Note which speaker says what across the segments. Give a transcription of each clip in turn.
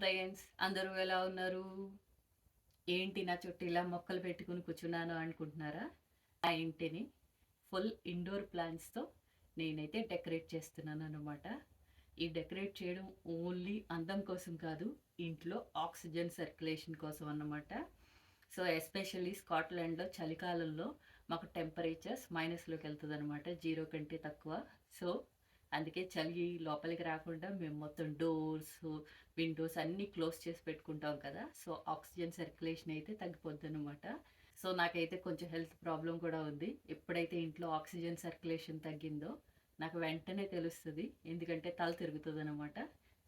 Speaker 1: Friends, అందరూ ఎలా ఉన్నారు? ఏంటి నా చుట్టూ ఇలా మొక్కలు పెట్టుకుని కూర్చున్నాను అనుకుంటున్నారా? ఆ ఇంటిని ఫుల్ ఇండోర్ ప్లాంట్స్తో నేనైతే డెకరేట్ చేస్తున్నాను అనమాట. ఈ డెకరేట్ చేయడం ఓన్లీ అందం కోసం కాదు, ఇంట్లో ఆక్సిజన్ సర్క్యులేషన్ కోసం అన్నమాట. సో ఎస్పెషల్లీ స్కాట్లాండ్లో చలికాలంలో మాకు టెంపరేచర్స్ మైనస్లోకి వెళ్తుంది అనమాట, 0 కంటే తక్కువ. సో అందుకే చలి లోపలికి రాకుండా మేము మొత్తం డోర్స్, విండోస్ అన్నీ క్లోజ్ చేసి పెట్టుకుంటాం కదా. సో ఆక్సిజన్ సర్క్యులేషన్ అయితే తగ్గిపోద్ది అనమాట. సో నాకైతే కొంచెం హెల్త్ ప్రాబ్లం కూడా ఉంది. ఎప్పుడైతే ఇంట్లో ఆక్సిజన్ సర్క్యులేషన్ తగ్గిందో నాకు వెంటనే తెలుస్తుంది, ఎందుకంటే తల తిరుగుతుంది అనమాట.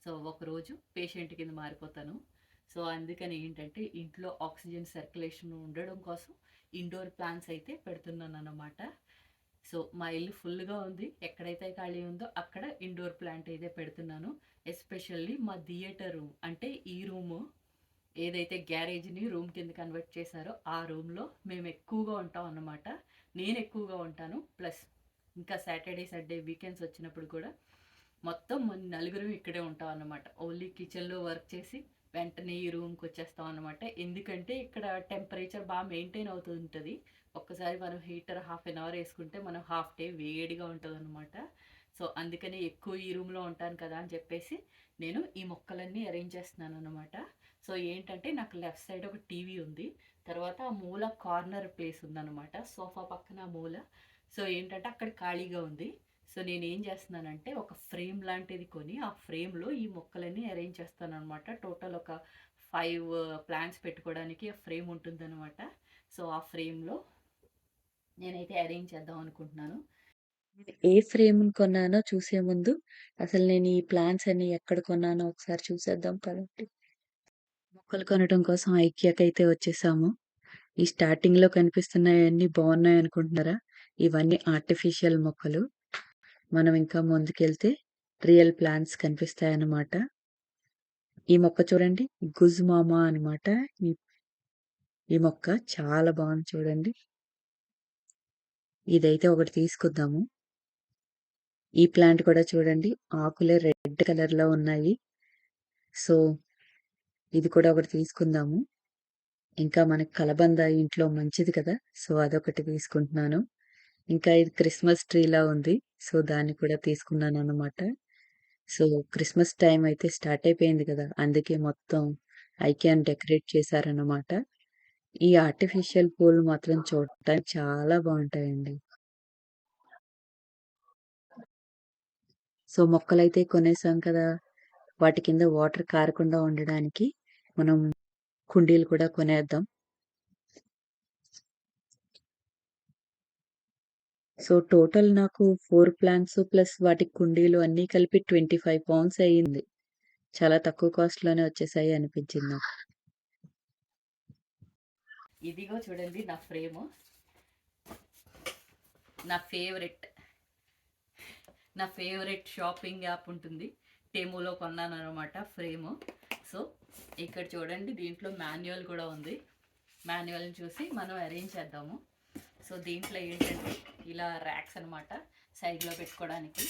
Speaker 1: సో ఒకరోజు పేషెంట్ కింద మారిపోతాను. సో అందుకని ఏంటంటే ఇంట్లో ఆక్సిజన్ సర్క్యులేషన్ ఉండడం కోసం ఇండోర్ ప్లాంట్స్ అయితే పెడుతున్నాను అన్నమాట. సో మా ఇల్లు ఫుల్గా ఉంది, ఎక్కడైతే ఖాళీ ఉందో అక్కడ ఇండోర్ ప్లాంట్ అయితే పెడుతున్నాను. ఎస్పెషల్లీ మా థియేటర్ రూమ్, అంటే ఈ రూము ఏదైతే గ్యారేజ్ని రూమ్ కింద కన్వర్ట్ చేశారో ఆ రూమ్లో మేము ఎక్కువగా ఉంటాం అన్నమాట. నేను ఎక్కువగా ఉంటాను, ప్లస్ ఇంకా సాటర్డే సండే వీకెండ్స్ వచ్చినప్పుడు కూడా మొత్తం మన నలుగురు ఇక్కడే ఉంటాం అన్నమాట. ఓన్లీ కిచెన్లో వర్క్ చేసి వెంటనే ఈ రూమ్కి వచ్చేస్తాం అన్నమాట. ఎందుకంటే ఇక్కడ టెంపరేచర్ బాగా మెయింటైన్ అవుతూ ఉంటుంది. ఒక్కసారి మనం హీటర్ హాఫ్ అన్ అవర్ వేసుకుంటే మనం హాఫ్ డే వేడిగా ఉంటుంది అనమాట. సో అందుకని ఎక్కువ ఈ రూమ్లో ఉంటాను కదా అని చెప్పేసి నేను ఈ మొక్కలన్నీ అరేంజ్ చేస్తున్నాను అనమాట. సో ఏంటంటే నాకు లెఫ్ట్ సైడ్ ఒక టీవీ ఉంది, తర్వాత ఆ మూల కార్నర్ ప్లేస్ ఉందన్నమాట, సోఫా పక్కన మూల. సో ఏంటంటే అక్కడ ఖాళీగా ఉంది. సో నేను ఏం చేస్తున్నానంటే ఒక ఫ్రేమ్ లాంటిది కొని ఆ ఫ్రేమ్లో ఈ మొక్కలన్నీ అరేంజ్ చేస్తాను అనమాట. టోటల్ ఒక 5 ప్లాంట్స్ పెట్టుకోవడానికి ఆ ఫ్రేమ్ ఉంటుందన్నమాట. సో ఆ ఫ్రేమ్లో నేనైతే అరేంజ్ చేద్దాం అనుకుంటున్నాను.
Speaker 2: ఏ ఫ్రేమ్ కొన్నానో చూసే ముందు అసలు నేను ఈ ప్లాంట్స్ అన్ని ఎక్కడ కొన్నానో ఒకసారి చూసేద్దాం పదండి. మొక్కలు కొనడం కోసం ఐకియాకైతే వచ్చేసాము. ఈ స్టార్టింగ్ లో కనిపిస్తున్నాయన్నీ బాగున్నాయి అనుకుంటున్నారా? ఇవన్నీ ఆర్టిఫిషియల్ మొక్కలు. మనం ఇంకా ముందుకెళ్తే రియల్ ప్లాంట్స్ కనిపిస్తాయి అన్నమాట. ఈ మొక్క చూడండి, గుజ్ మామా అనమాట. ఈ ఈ మొక్క చాలా బాగుంది చూడండి. ఇదైతే ఒకటి తీసుకుందాము. ఈ ప్లాంట్ కూడా చూడండి, ఆకులే రెడ్ కలర్ లో ఉన్నాయి. సో ఇది కూడా ఒకటి తీసుకుందాము. ఇంకా మనకి కలబంద ఇంట్లో మంచిది కదా, సో అదొకటి తీసుకుంటున్నాను. ఇంకా ఇది క్రిస్మస్ ట్రీలా ఉంది, సో దాన్ని కూడా తీసుకున్నాను అన్నమాట. సో క్రిస్మస్ టైం అయితే స్టార్ట్ అయిపోయింది కదా, అందుకే మొత్తం ఐక్యాన్ డెకరేట్ చేశారన్నమాట. ఈ ఆర్టిఫిషియల్ పూలు మాత్రం చూడటానికి చాలా బాగుంటాయండి. సో మొక్కలైతే కొనేసాం కదా, వాటి కింద వాటర్ కారకుండా ఉండడానికి మనం కుండీలు కూడా కొనేద్దాం. సో టోటల్ నాకు 4 ప్లాంట్స్ ప్లస్ వాటి కుండీలు అన్నీ కలిపి 25 పౌండ్స్ అయ్యింది. చాలా తక్కువ కాస్ట్ లోనే వచ్చేసాయి అనిపించింది నాకు.
Speaker 1: ఇదిగో చూడండి నా ఫ్రేము, నా ఫేవరెట్ నా ఫేవరెట్ షాపింగ్ యాప్ ఉంటుంది, టేమోలో కొన్నాను అనమాట ఫ్రేము. సో ఇక్కడ చూడండి, దీంట్లో మాన్యువల్ కూడా ఉంది. మాన్యువల్ని చూసి మనం అరేంజ్ చేద్దాము. సో దీంట్లో ఏంటంటే ఇలా ర్యాక్స్ అనమాట, సైడ్లో పెట్టుకోవడానికి.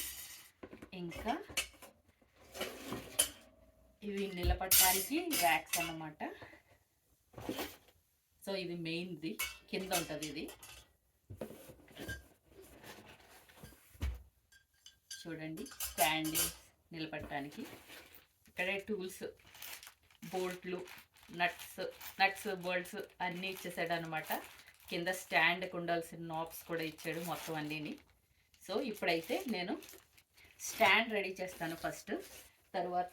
Speaker 1: ఇంకా ఇవి నిలబడటానికి ర్యాక్స్ అన్నమాట. సో ఇది మెయిన్ది, కింద ఉంటుంది ఇది. చూడండి, స్టాండ్ నిలబడటానికి. ఇక్కడే టూల్స్, బోల్ట్లు, నట్స్ బోల్ట్స్ అన్నీ ఇచ్చేసాడు అనమాట. కింద స్టాండ్కి ఉండాల్సిన నాబ్స్ కూడా ఇచ్చాడు, మొత్తం అన్నీని. సో ఇప్పుడైతే నేను స్టాండ్ రెడీ చేస్తాను ఫస్ట్, తర్వాత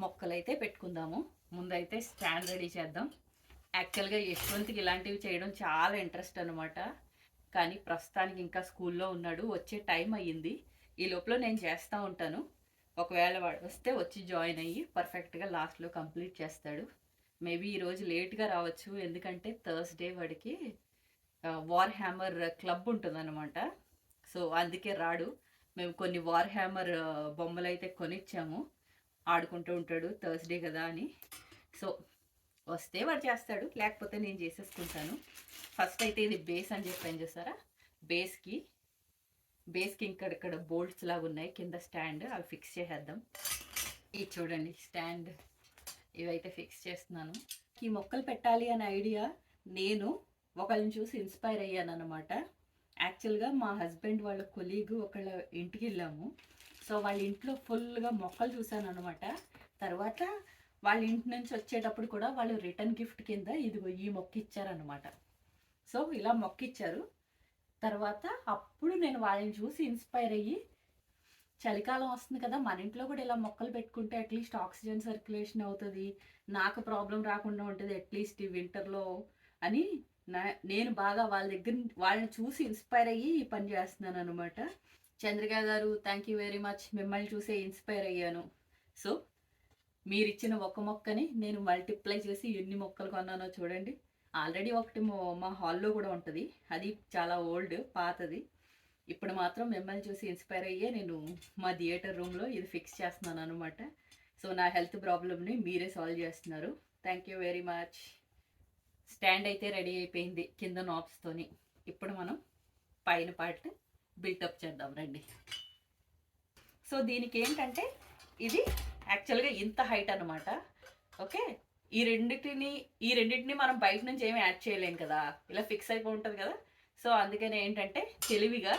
Speaker 1: మొక్కలైతే పెట్టుకుందాము. ముందైతే స్టాండ్ రెడీ చేద్దాం. యాక్చువల్గా యశ్వంత్కి ఇలాంటివి చేయడం చాలా ఇంట్రెస్ట్ అనమాట, కానీ ప్రస్తుతానికి ఇంకా స్కూల్లో ఉన్నాడు, వచ్చే టైం అయ్యింది. ఈ లోపల నేను చేస్తూ ఉంటాను. ఒకవేళ వాడు వస్తే వచ్చి జాయిన్ అయ్యి పర్ఫెక్ట్గా లాస్ట్లో కంప్లీట్ చేస్తాడు. మేబీ ఈరోజు లేట్గా రావచ్చు, ఎందుకంటే థర్స్డే వాడికి వార్ హ్యామర్ క్లబ్ ఉంటుందన్నమాట. సో అందుకే రాడు. మేము కొన్ని వార్ హ్యామర్ బొమ్మలు అయితే కొనిచ్చాము, ఆడుకుంటూ ఉంటాడు థర్స్డే కదా అని. సో వస్తే వాడు చేస్తాడు, లేకపోతే నేను చేసేసుకుంటాను. ఫస్ట్ అయితే ఇది బేస్ అని చెప్పాను చూసారా, బేస్కి ఇక్కడ బోల్ట్స్ లాగా ఉన్నాయి కింద స్టాండ్, అవి ఫిక్స్ చేసేద్దాం. ఇది చూడండి స్టాండ్, ఇవైతే ఫిక్స్ చేస్తున్నాను. ఈ మొక్కలు పెట్టాలి అనే ఐడియా నేను ఒకళ్ళని చూసి ఇన్స్పైర్ అయ్యాను అనమాట. యాక్చువల్గా మా హస్బెండ్ వాళ్ళ కొలీగ్ ఒకళ్ళ ఇంటికి వెళ్ళాము. సో వాళ్ళ ఇంట్లో ఫుల్గా మొక్కలు చూశాను అనమాట. తర్వాత వాళ్ళ ఇంటి నుంచి వచ్చేటప్పుడు కూడా వాళ్ళు రిటర్న్ గిఫ్ట్ కింద ఇదిగో ఈ మొక్క ఇచ్చారనమాట. సో ఇలా మొక్క ఇచ్చారు. తర్వాత అప్పుడు నేను వాళ్ళని చూసి ఇన్స్పైర్ అయ్యి, చలికాలం వస్తుంది కదా, మన ఇంట్లో కూడా ఇలా మొక్కలు పెట్టుకుంటే అట్లీస్ట్ ఆక్సిజన్ సర్క్యులేషన్ అవుతుంది, నాకు ప్రాబ్లం రాకుండా ఉంటుంది అట్లీస్ట్ ఈ వింటర్లో అని నేను బాగా వాళ్ళ దగ్గర వాళ్ళని చూసి ఇన్స్పైర్ అయ్యి ఈ పని చేస్తున్నాను అనమాట. చంద్రిక గారు, థ్యాంక్ యూ వెరీ మచ్. మిమ్మల్ని చూసే ఇన్స్పైర్ అయ్యాను. సో మీరు ఇచ్చిన ఒక మొక్కని నేను మల్టిప్లై చేసి ఎన్ని మొక్కలు కొన్నానో చూడండి. ఆల్రెడీ ఒకటి మా హాల్లో కూడా ఉంటుంది, అది చాలా ఓల్డ్ పాతది. ఇప్పుడు మాత్రం మిమ్మల్ని చూసి ఇన్స్పైర్ అయ్యే నేను మా థియేటర్ రూమ్లో ఇది ఫిక్స్ చేస్తున్నాను అనమాట. సో నా హెల్త్ ప్రాబ్లమ్ని మీరే సాల్వ్ చేస్తున్నారు. Thank you very much. Stand అయితే రెడీ అయిపోయింది కింద నాబ్స్తోని. ఇప్పుడు మనం పైన పార్ట్ బిల్టప్ చేద్దాం రండి. సో దీనికి ఏంటంటే ఇది యాక్చువల్గా ఇంత హైట్ అనమాట. ఓకే, ఈ రెండింటిని మనం బయట నుంచి ఏమి యాడ్ చేయలేం కదా, ఇలా ఫిక్స్ అయిపోయి ఉంటుంది కదా. సో అందుకని ఏంటంటే తెలివిగా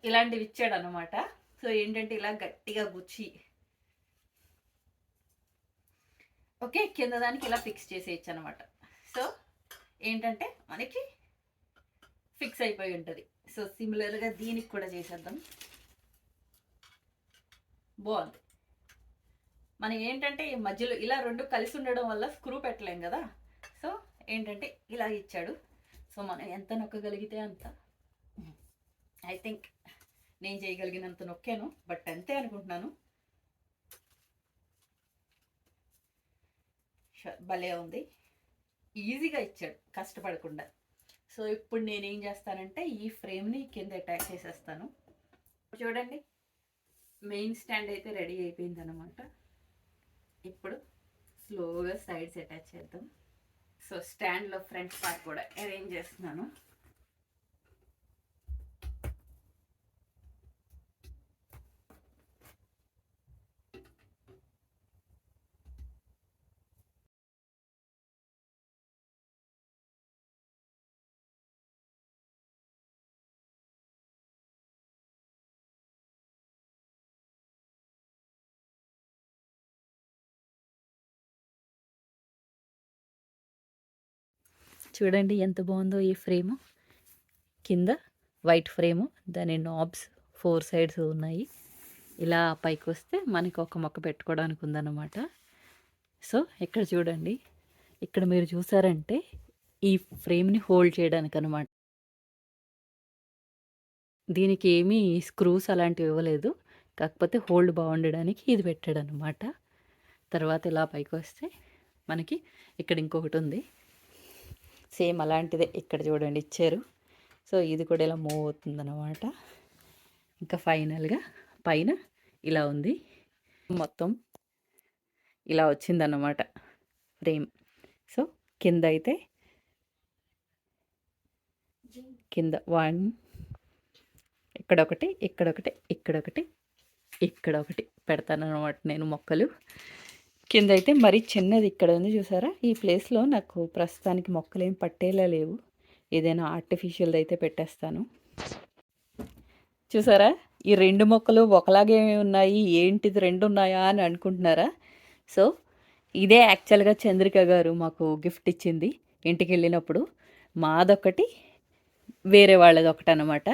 Speaker 1: ఇలాంటివి ఇచ్చాడు అనమాట. సో ఏంటంటే ఇలా గట్టిగా గుచ్చి ఓకే కింద దానికి ఇలా ఫిక్స్ చేసేయచ్చు అనమాట. సో ఏంటంటే మనకి ఫిక్స్ అయిపోయి ఉంటుంది. సో సిమిలర్గా దీనికి కూడా చేసేద్దాం. బాగుంది. మనం ఏంటంటే ఈ మధ్యలో ఇలా రెండు కలిసి ఉండడం వల్ల స్క్రూ పెట్టలేం కదా. సో ఏంటంటే ఇలా ఇచ్చాడు. సో మనం ఎంత నొక్కగలిగితే అంత. ఐ థింక్ నేను చేయగలిగినంత నొక్కాను, బట్ అంతే అనుకుంటున్నాను. భలే ఉంది, ఈజీగా ఇచ్చాడు కష్టపడకుండా. సో ఇప్పుడు నేనేం చేస్తానంటే ఈ ఫ్రేమ్ని కింద అటాచ్ చేసేస్తాను. చూడండి మెయిన్ స్టాండ్ అయితే రెడీ అయిపోయింది అనమాట. ఇప్పుడు స్లోగా సైడ్స్ అటాచ్ చేద్దాం. సో స్టాండ్లో ఫ్రంట్ పార్ట్ కూడా అరేంజ్ చేస్తున్నాను. చూడండి ఎంత బాగుందో ఈ ఫ్రేము. కింద వైట్ ఫ్రేము, దాని నాబ్స్ 4 సైడ్స్ ఉన్నాయి. ఇలా పైకి వస్తే మనకి ఒక మొక్క పెట్టుకోవడానికి ఉందన్నమాట. సో ఇక్కడ చూడండి, ఇక్కడ మీరు చూసారంటే ఈ ఫ్రేమ్ని హోల్డ్ చేయడానికి అనమాట. దీనికి ఏమీ స్క్రూస్ అలాంటివి ఇవ్వలేదు, కాకపోతే హోల్డ్ బాగుండడానికి ఇది పెట్టాడు అనమాట. తర్వాత ఇలా పైకి వస్తే మనకి ఇక్కడ ఇంకొకటి ఉంది, సేమ్ అలాంటిదే ఇక్కడ చూడండి ఇచ్చారు. సో ఇది కూడా ఇలా మూవ్ అవుతుందన్నమాట. ఇంకా ఫైనల్గా పైన ఇలా ఉంది, మొత్తం ఇలా వచ్చిందన్నమాట ఫ్రేమ్. సో కింద అయితే కింద 1 ఇక్కడొకటి, ఇక్కడొకటి, ఇక్కడొకటి, ఇక్కడొకటి పెడతాను అనమాట నేను మొక్కలు. కింద అయితే మరీ చిన్నది ఇక్కడ ఉంది చూసారా. ఈ ప్లేస్లో నాకు ప్రస్తుతానికి మొక్కలు ఏం పట్టేలా లేవు, ఏదైనా ఆర్టిఫిషియల్ది అయితే పెట్టేస్తాను. చూసారా ఈ 2 మొక్కలు ఒకలాగే ఉన్నాయి, ఏంటిది 2 ఉన్నాయా అని అనుకుంటున్నారా. సో ఇదే యాక్చువల్గా చంద్రిక గారు మాకు గిఫ్ట్ ఇచ్చింది ఇంటికి వెళ్ళినప్పుడు. మాదొకటి వేరే వాళ్ళది ఒకటి అనమాట.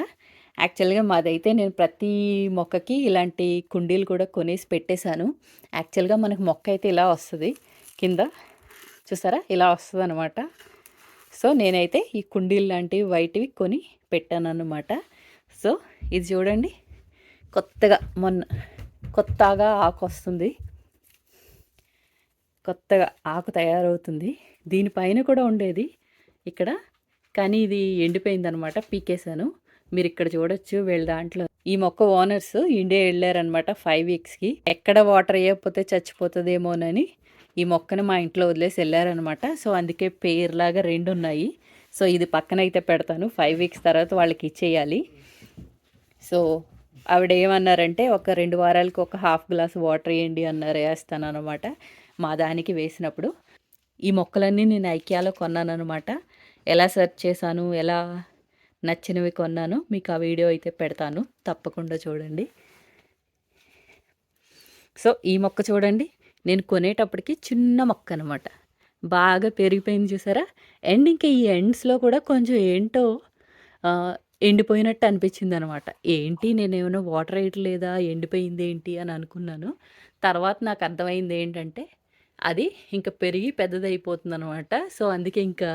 Speaker 1: యాక్చువల్గా మాదైతే నేను ప్రతి మొక్కకి ఇలాంటి కుండీలు కూడా కొనేసి పెట్టేశాను. యాక్చువల్గా మనకు మొక్క అయితే ఇలా వస్తుంది కింద చూసారా, ఇలా వస్తుంది అనమాట. సో నేనైతే ఈ కుండీలు లాంటివి వైట్వి కొని పెట్టాను అన్నమాట. సో ఇది చూడండి, కొత్తగా కొత్తగా ఆకు వస్తుంది, కొత్తగా ఆకు తయారవుతుంది. దీనిపైన కూడా ఉండేది ఇక్కడ, కానీ ఇది ఎండిపోయిందనమాట, పీకేశాను. మీరు ఇక్కడ చూడొచ్చు వీళ్ళ దాంట్లో ఈ మొక్క ఓనర్స్ ఇండియా వెళ్ళారనమాట 5 వీక్స్కి. ఎక్కడ వాటర్ వేయకపోతే చచ్చిపోతుందేమోనని ఈ మొక్కని మా ఇంట్లో వదిలేసి వెళ్ళారనమాట. సో అందుకే పేర్లాగా 2 ఉన్నాయి. సో ఇది పక్కన అయితే పెడతాను, 5 వీక్స్ తర్వాత వాళ్ళకి ఇచ్చేయాలి. సో ఆవిడ ఏమన్నారంటే ఒక 2 వారాలకు ఒక హాఫ్ గ్లాస్ వాటర్ వేయండి అన్నారు. వేస్తానన్నమాట మా దానికి వేసినప్పుడు. ఈ మొక్కలన్నీ నేను ఐకియాలో కొన్నానన్నమాట. ఎలా సెర్చ్ చేశాను, ఎలా నచ్చినవి కొన్నాను మీకు ఆ వీడియో అయితే పెడతాను, తప్పకుండా చూడండి. సో ఈ మొక్క చూడండి, నేను కొనేటప్పటికి చిన్న మొక్క అనమాట, బాగా పెరిగిపోయింది చూసారా. అండ్ ఇంకా ఈ ఎండ్స్లో కూడా కొంచెం ఏంటో ఎండిపోయినట్టు అనిపించింది అనమాట. ఏంటి నేనేమైనా వాటర్ వేయట్లేదా, ఎండిపోయింది ఏంటి అని అనుకున్నాను. తర్వాత నాకు అర్థమైంది ఏంటంటే అది ఇంకా పెరిగి పెద్దదైపోతుంది అనమాట. సో అందుకే ఇంకా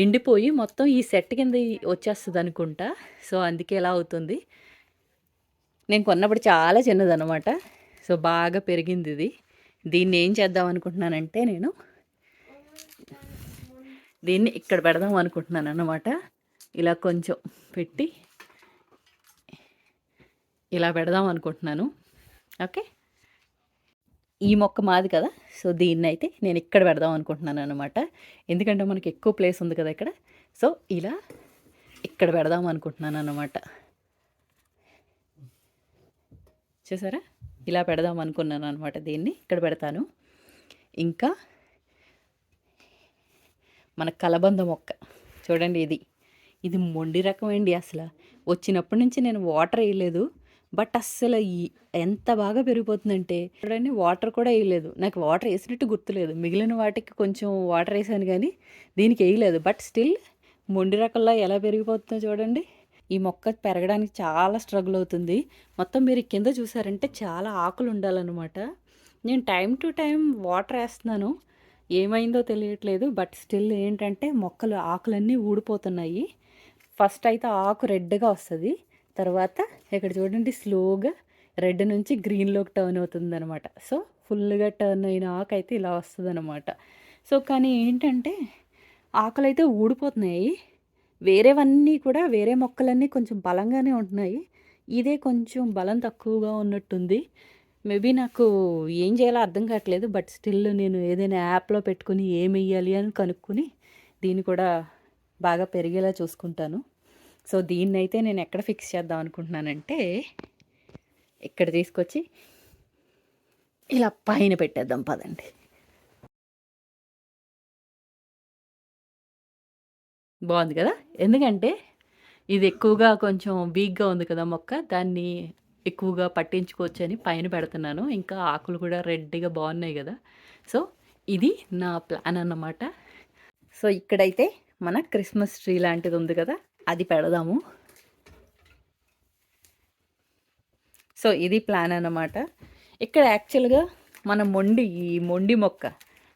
Speaker 1: ఎండిపోయి మొత్తం ఈ సెట్ కింద వచ్చేస్తుంది అనుకుంటా. సో అందుకే ఎలా అవుతుంది. నేను కొన్నప్పుడు చాలా చిన్నదనమాట. సో బాగా పెరిగింది ఇది. దీన్ని ఏం చేద్దాం అనుకుంటున్నానంటే నేను దీన్ని ఇక్కడ పెడదాం అనుకుంటున్నాను అన్నమాట. ఇలా కొంచెం పెట్టి ఇలా పెడదాం అనుకుంటున్నాను. ఓకే, ఈ మొక్క మాది కదా, సో దీన్ని అయితే నేను ఇక్కడ పెడదాం అనుకుంటున్నాను అనమాట. ఎందుకంటే మనకి ఎక్కువ ప్లేస్ ఉంది కదా ఇక్కడ. సో ఇలా ఇక్కడ పెడదాం అనుకుంటున్నాను అనమాట. చూసారా, ఇలా పెడదాం అనుకున్నాను అనమాట. దీన్ని ఇక్కడ పెడతాను. ఇంకా మన కలబంద మొక్క చూడండి, ఇది మొండి రకం అండి. అసలు వచ్చినప్పటి నుంచి నేను వాటర్ వేయలేదు, బట్ అస్సలు ఎంత బాగా పెరిగిపోతుందంటే చూడండి, వాటర్ కూడా వేయలేదు. నాకు వాటర్ వేసినట్టు గుర్తులేదు. మిగిలిన వాటికి కొంచెం వాటర్ వేసాను కానీ దీనికి వేయలేదు. బట్ స్టిల్ మొండి రకంలో ఎలా పెరిగిపోతుందో చూడండి. ఈ మొక్క పెరగడానికి చాలా స్ట్రగుల్ అవుతుంది. మొత్తం మీరు కింద చూసారంటే చాలా ఆకులు ఉండాలన్నమాట. నేను టైం టు టైం వాటర్ వేస్తున్నాను, ఏమైందో తెలియట్లేదు. బట్ స్టిల్ ఏంటంటే మొక్కలు ఆకులన్నీ ఊడిపోతున్నాయి. ఫస్ట్ అయితే ఆకు రెడ్గా వస్తుంది, తర్వాత ఇక్కడ చూడండి స్లోగా రెడ్ నుంచి గ్రీన్లోకి టర్న్ అవుతుంది అనమాట. సో ఫుల్గా టర్న్ అయిన ఆకు అయితే ఇలా వస్తుంది అనమాట. సో కానీ ఏంటంటే ఆకులు అయితే ఊడిపోతున్నాయి. వేరేవన్నీ కూడా, వేరే మొక్కలన్నీ కొంచెం బలంగానే ఉంటున్నాయి, ఇదే కొంచెం బలం తక్కువగా ఉన్నట్టుంది. మేబీ నాకు ఏం చేయాలో అర్థం కావట్లేదు. బట్ స్టిల్ నేను ఏదైనా యాప్లో పెట్టుకుని ఏం వెయ్యాలి అని కనుక్కొని దీన్ని కూడా బాగా పెరిగేలా చూసుకుంటాను. సో దీన్నైతే నేను ఎక్కడ ఫిక్స్ చేద్దాం అనుకుంటున్నానంటే ఇక్కడ తీసుకొచ్చి ఇలా పైన పెట్టేద్దాం పదండి. బాగుంది కదా. ఎందుకంటే ఇది ఎక్కువగా కొంచెం వీక్గా ఉంది కదా మొక్క, దాన్ని ఎక్కువగా పట్టించుకోవచ్చు అని పైన పెడుతున్నాను. ఇంకా ఆకులు కూడా రెడ్గా బాగున్నాయి కదా. సో ఇది నా ప్లాన్ అన్నమాట. సో ఇక్కడైతే మన క్రిస్మస్ ట్రీ లాంటిది ఉంది కదా, అది పెడదాము. సో ఇది ప్లాన్ అన్నమాట. ఇక్కడ యాక్చువల్గా మన ఈ మొండి మొక్క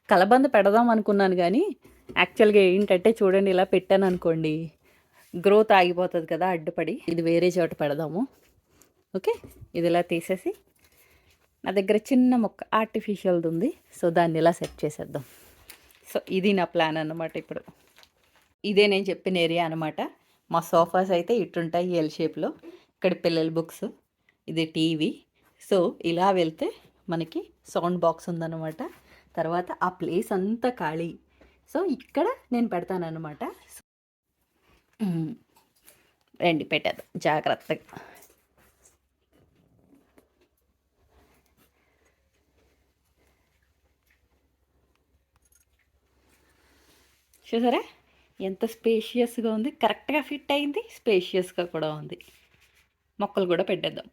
Speaker 1: కలబంద పెడదాం అనుకున్నాను, కానీ యాక్చువల్గా ఏంటంటే చూడండి, ఇలా పెట్టాను అనుకోండి గ్రోత్ ఆగిపోతుంది కదా అడ్డుపడి. ఇది వేరే చోట పెడదాము. ఓకే, ఇది ఇలా తీసేసి నా దగ్గర చిన్న మొక్క ఆర్టిఫిషియల్ది ఉంది, సో దాన్ని ఇలా సెట్ చేసేద్దాం. సో ఇది నా ప్లాన్ అన్నమాట. ఇప్పుడు ఇదే నేను చెప్పిన ఏరియా అనమాట. మా సోఫాస్ అయితే ఇటుంటాయి ఎల్ షేప్లో. ఇక్కడ పిల్లల బుక్స్, ఇది టీవీ. సో ఇలా వెళ్తే మనకి సౌండ్ బాక్స్ ఉందన్నమాట. తర్వాత ఆ ప్లేస్ అంతా ఖాళీ. సో ఇక్కడ నేను పెడతానన్నమాట. రండి పెట్టేద్దాం జాగ్రత్తగా. చూసారా ఎంత స్పేషియస్గా ఉంది, కరెక్ట్గా ఫిట్ అయింది, స్పేషియస్గా కూడా ఉంది. మొక్కలు కూడా పెట్టేద్దాం.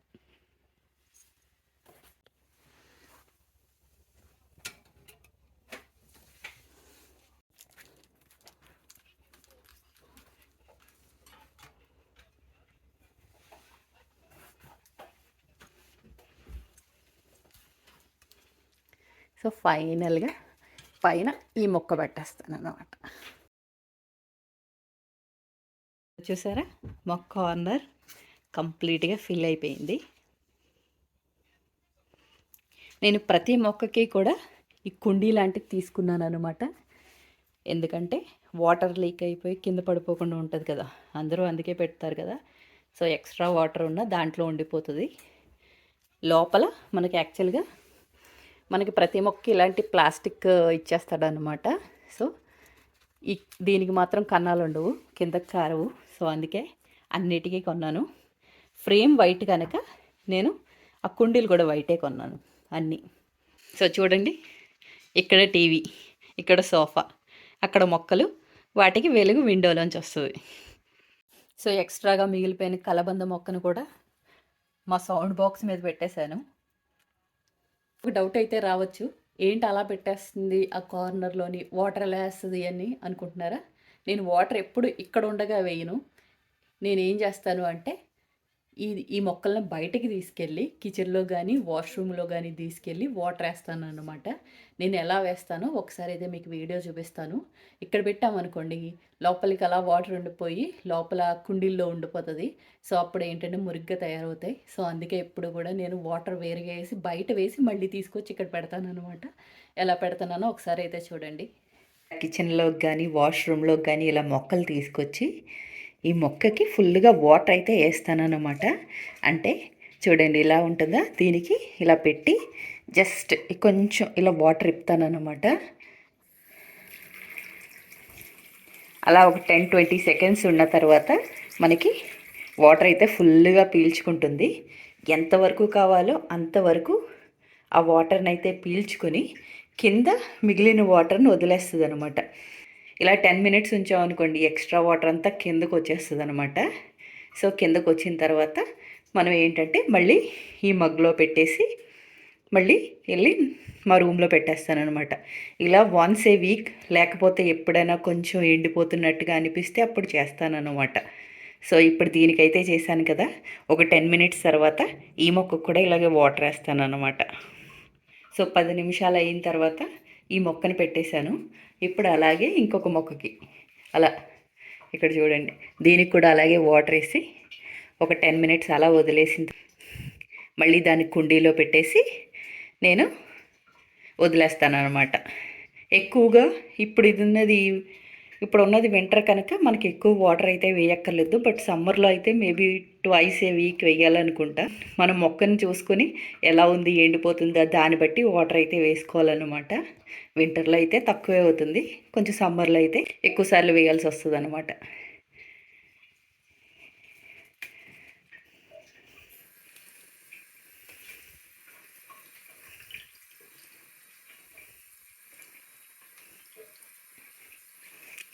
Speaker 1: సో ఫైనల్గా పైన ఈ మొక్క పెట్టేస్తాను అన్నమాట. చూసారా మొక్క కార్నర్ కంప్లీట్గా ఫిల్ అయిపోయింది. నేను ప్రతి మొక్కకి కూడా ఈ కుండీ లాంటిది తీసుకున్నాను అనమాట. ఎందుకంటే వాటర్ లీక్ అయిపోయి కింద పడిపోకుండా ఉంటుంది కదా, అందరూ అందుకే పెడతారు కదా. సో ఎక్స్ట్రా వాటర్ ఉన్న దాంట్లో ఉండిపోతుంది. లోపల మనకి యాక్చువల్గా మనకి ప్రతి మొక్కకి ఇలాంటి ప్లాస్టిక్ ఇచ్చేస్తాడనమాట. సో దీనికి మాత్రం కన్నాలు ఉండవు, కిందకి కారవు. సో అందుకే అన్నిటికీ కొన్నాను. ఫ్రేమ్ వైట్ కనుక నేను ఆ కుండీలు కూడా వైటే కొన్నాను అన్నీ. సో చూడండి, ఇక్కడ టీవీ, ఇక్కడ సోఫా, అక్కడ మొక్కలు, వాటికి వెలుగు విండోలోంచి వస్తుంది. సో ఎక్స్ట్రాగా మిగిలిపోయిన కలబంద మొక్కను కూడా మా సౌండ్ బాక్స్ మీద పెట్టేశాను. ఒక డౌట్ అయితే రావచ్చు, ఏంటి అలా పెట్టేస్తుంది ఆ కార్నర్లోని, వాటర్ ఎలా వేస్తుంది అని అనుకుంటున్నారా? నేను వాటర్ ఎప్పుడు ఇక్కడ ఉండగా వేయను. నేను ఏం చేస్తాను అంటే ఈ మొక్కలను బయటికి తీసుకెళ్ళి కిచెన్లో కానీ వాష్రూమ్లో కానీ తీసుకెళ్ళి వాటర్ వేస్తాను అన్నమాట. నేను ఎలా వేస్తానో ఒకసారి అయితే మీకు వీడియో చూపిస్తాను. ఇక్కడ పెట్టామనుకోండి, లోపలికి అలా వాటర్ ఉండిపోయి లోపల కుండీల్లో ఉండిపోతుంది. సో అప్పుడు ఏంటంటే మురిగ్గా తయారవుతాయి. సో అందుకే ఎప్పుడు కూడా నేను వాటర్ వేరుగా వేసి బయట వేసి మళ్ళీ తీసుకొచ్చి ఇక్కడ పెడతాను అనమాట. ఎలా పెడతానో ఒకసారి అయితే చూడండి. కిచెన్లోకి కానీ వాష్రూమ్లోకి కానీ ఇలా మొక్కలు తీసుకొచ్చి ఈ మొక్కకి ఫుల్గా వాటర్ అయితే వేస్తానన్నమాట. అంటే చూడండి ఇలా ఉంటుందా, దీనికి ఇలా పెట్టి జస్ట్ కొంచెం ఇలా వాటర్ ఇప్పుతానన్నమాట. అలా ఒక 10-20 సెకండ్స్ ఉన్న తర్వాత మనకి వాటర్ అయితే ఫుల్గా పీల్చుకుంటుంది. ఎంతవరకు కావాలో అంతవరకు ఆ వాటర్ని అయితే పీల్చుకొని కింద మిగిలిన వాటర్ని వదిలేస్తుంది అనమాట. ఇలా 10 మినిట్స్ ఉంచామనుకోండి, ఎక్స్ట్రా వాటర్ అంతా కిందకు వచ్చేస్తుంది అనమాట. సో కిందకు వచ్చిన తర్వాత మనం ఏంటంటే మళ్ళీ ఈ మగ్లో పెట్టేసి మళ్ళీ వెళ్ళి మా రూమ్లో పెట్టేస్తానమాట. ఇలా వన్స్ ఏ వీక్, లేకపోతే ఎప్పుడైనా కొంచెం ఎండిపోతున్నట్టుగా అనిపిస్తే అప్పుడు చేస్తానన్నమాట. సో ఇప్పుడు దీనికైతే చేశాను కదా, ఒక 10 మినిట్స్ తర్వాత ఈ మొక్కకు కూడా ఇలాగే వాటర్ వేస్తానన్నమాట. సో 10 నిమిషాలు అయిన తర్వాత ఈ మొక్కను పెట్టేశాను. ఇప్పుడు అలాగే ఇంకొక మొక్కకి అలా ఇక్కడ చూడండి, దీనికి కూడా అలాగే వాటర్ వేసి ఒక 10 మినిట్స్ అలా వదిలేసింది. మళ్ళీ దాన్ని కుండీలో పెట్టేసి నేను వదిలేస్తాను అనమాట. ఎక్కువగా ఇప్పుడు ఉన్నది వింటర్ కనుక మనకి ఎక్కువ వాటర్ అయితే వేయక్కర్లేదు. బట్ సమ్మర్లో అయితే మేబీ ట్వైస్ ఏ వీక్ వేయాలనుకుంటా. మనం మొక్కని చూసుకొని ఎలా ఉంది, ఎండిపోతుందా దాన్ని బట్టి వాటర్ అయితే వేసుకోవాలన్నమాట. వింటర్లో అయితే తక్కువే అవుతుంది, కొంచెం సమ్మర్లో అయితే ఎక్కువసార్లు వేయాల్సి వస్తుంది అనమాట.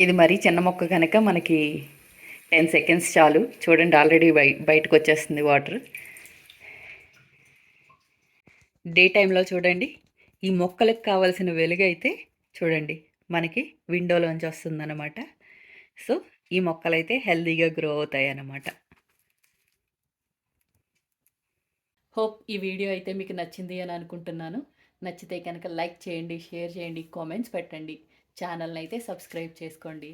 Speaker 1: ఇది మరీ చిన్న మొక్క కనుక మనకి 10 సెకండ్స్ చాలు. చూడండి ఆల్రెడీ బయటకు వచ్చేస్తుంది వాటర్. డే టైంలో చూడండి, ఈ మొక్కలకు కావాల్సిన వెలుగు అయితే చూడండి మనకి విండోలోంచి వస్తుందన్నమాట. సో ఈ మొక్కలైతే హెల్తీగా గ్రో అవుతాయి అన్నమాట. హోప్ ఈ వీడియో అయితే మీకు నచ్చింది అని అనుకుంటున్నాను. నచ్చితే కనుక లైక్ చేయండి, షేర్ చేయండి, కామెంట్స్ పెట్టండి. ఛానల్ని అయితే సబ్స్క్రైబ్ చేసుకోండి.